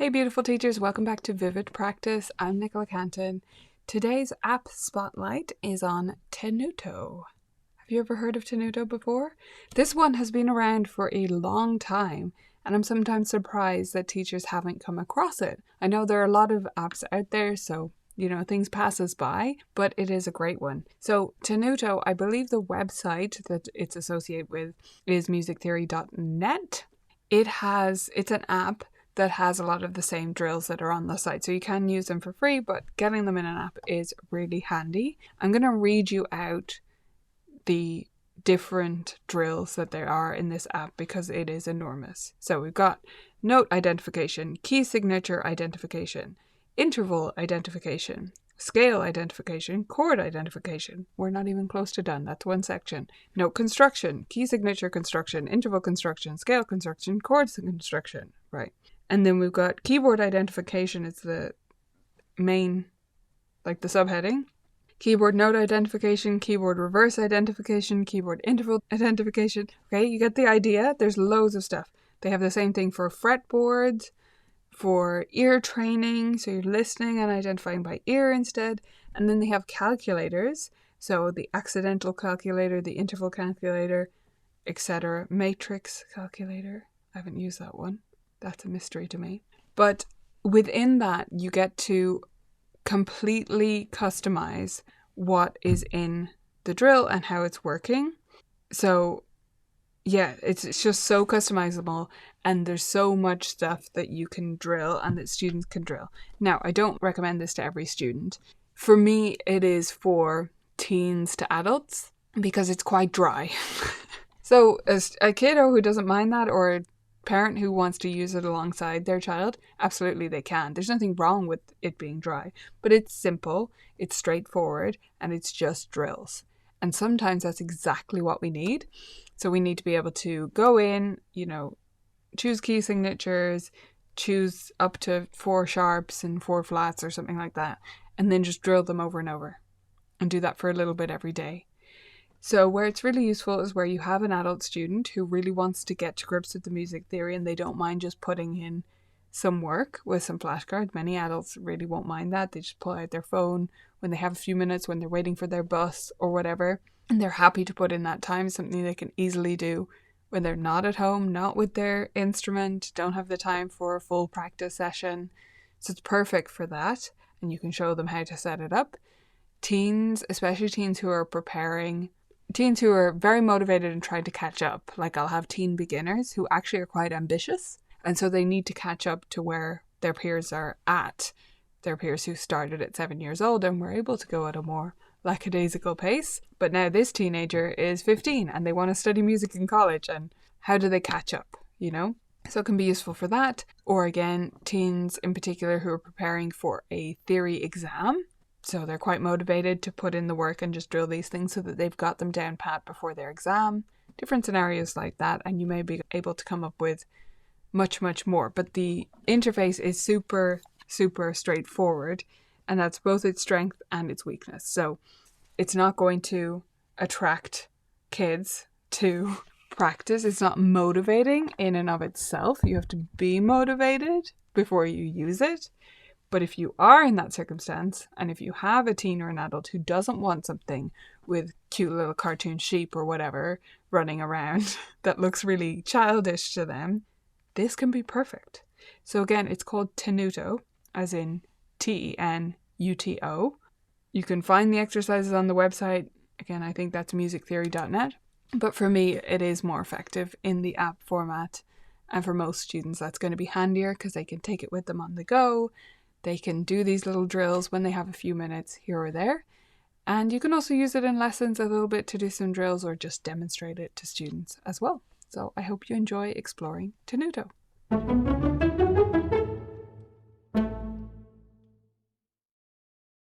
Hey beautiful teachers, welcome back to Vivid Practice. I'm Nicola Canton. Today's app spotlight is on Tenuto. Have you ever heard of Tenuto before? This one has been around for a long time, and I'm sometimes surprised that teachers haven't come across it. I know there are a lot of apps out there, so things pass us by, but it is a great one. So Tenuto, I believe the website that it's associated with is musictheory.net. It's an app that has a lot of the same drills that are on the site. So you can use them for free, but getting them in an app is really handy. I'm going to read you out the different drills that there are in this app because it is enormous. So we've got note identification, key signature identification, interval identification, scale identification, chord identification. We're not even close to done. That's one section. Note construction, key signature construction, interval construction, scale construction, chord construction. Right. And then we've got keyboard identification. It's the main, the subheading. Keyboard note identification, keyboard reverse identification, keyboard interval identification. Okay, you get the idea. There's loads of stuff. They have the same thing for fretboards, for ear training, so you're listening and identifying by ear instead. And then they have calculators, so the accidental calculator, the interval calculator, etc. Matrix calculator. I haven't used that one. That's a mystery to me. But within that, you get to completely customize what is in the drill and how it's working. So yeah, it's just so customizable, and there's so much stuff that you can drill and that students can drill. Now, I don't recommend this to every student. For me, it is for teens to adults because it's quite dry. So as a kiddo who doesn't mind that, or a parent who wants to use it alongside their child, absolutely they can. There's nothing wrong with it being dry, but it's simple, it's straightforward, and it's just drills. And sometimes that's exactly what we need. So we need to be able to go in, choose key signatures, choose up to 4 sharps and 4 flats or something like that, and then just drill them over and over and do that for a little bit every day. So where it's really useful is where you have an adult student who really wants to get to grips with the music theory and they don't mind just putting in some work with some flashcards. Many adults really won't mind that. They just pull out their phone when they have a few minutes, when they're waiting for their bus or whatever. And they're happy to put in that time, something they can easily do when they're not at home, not with their instrument, don't have the time for a full practice session. So it's perfect for that. And you can show them how to set it up. Teens, especially teens who are very motivated and trying to catch up. I'll have teen beginners who actually are quite ambitious. And so they need to catch up to where their peers are at. Their peers who started at 7 years old and were able to go at a more lackadaisical pace. But now this teenager is 15 and they want to study music in college. And how do they catch up, So it can be useful for that. Or again, teens in particular who are preparing for a theory exam. So they're quite motivated to put in the work and just drill these things so that they've got them down pat before their exam. Different scenarios like that, and you may be able to come up with much, much more. But the interface is super, super straightforward, and that's both its strength and its weakness. So it's not going to attract kids to practice. It's not motivating in and of itself. You have to be motivated before you use it. But if you are in that circumstance, and if you have a teen or an adult who doesn't want something with cute little cartoon sheep or whatever running around that looks really childish to them, this can be perfect. So again, it's called Tenuto, as in Tenuto. You can find the exercises on the website. Again, I think that's musictheory.net. But for me, it is more effective in the app format. And for most students, that's going to be handier because they can take it with them on the go. They can do these little drills when they have a few minutes here or there. And you can also use it in lessons a little bit to do some drills or just demonstrate it to students as well. So I hope you enjoy exploring Tenuto.